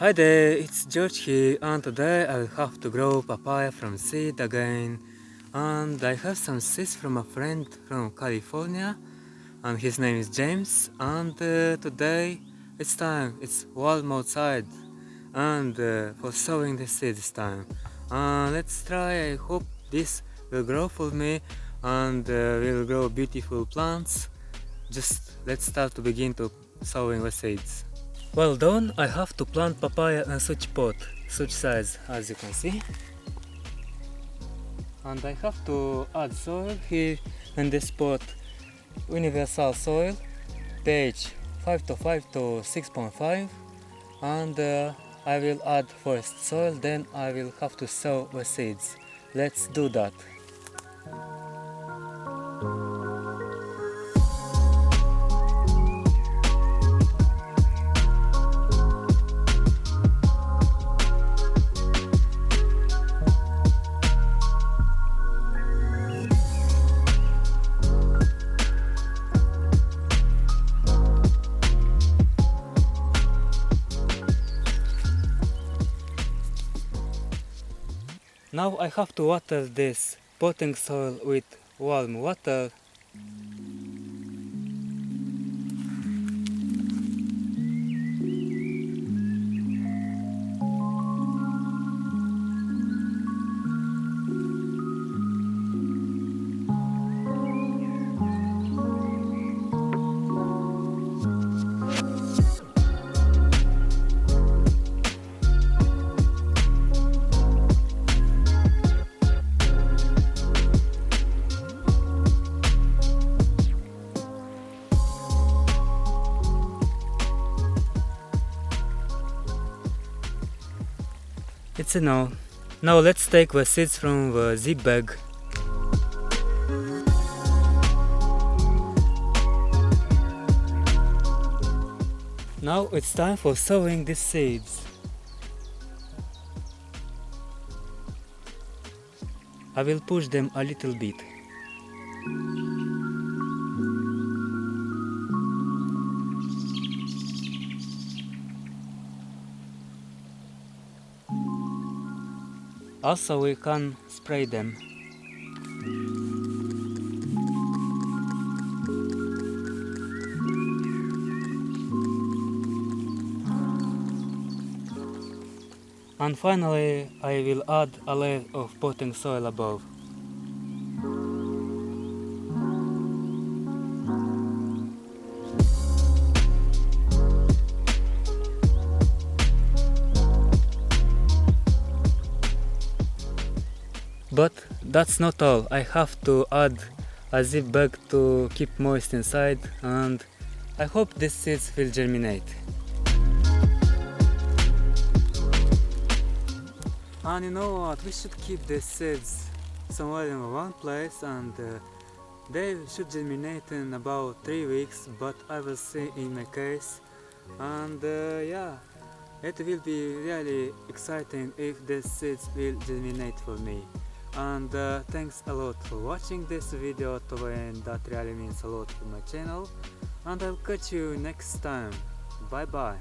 Hi there, it's George here, and today I will have to grow papaya from seed again. And I have some seeds from a friend from California, and his name is James. And today it's time, it's warm outside, and for sowing the seeds this time. Let's try, I hope this will grow for me and will grow beautiful plants. Just let's start to begin to sowing the seeds. Well done, I have to plant papaya in such pot, such size as you can see. And I have to add soil here in this pot, universal soil, pH 5 to 6.5, and I will add first soil, then I will have to sow the seeds. Let's do that. Now I have to water this potting soil with warm water. It's enough. Now let's take the seeds from the zip bag. Now it's time for sowing these seeds. I will push them a little bit. Also we can spray them. And finally I will add a layer of potting soil above. But that's not all, I have to add a zip bag to keep moist inside, and I hope these seeds will germinate. And you know what, we should keep these seeds somewhere in one place, and they should germinate in about 3 weeks, but I will see in my case. And yeah, it will be really exciting if these seeds will germinate for me. And thanks a lot for watching this video to the end, that really means a lot for my channel, and I'll catch you next time. Bye bye.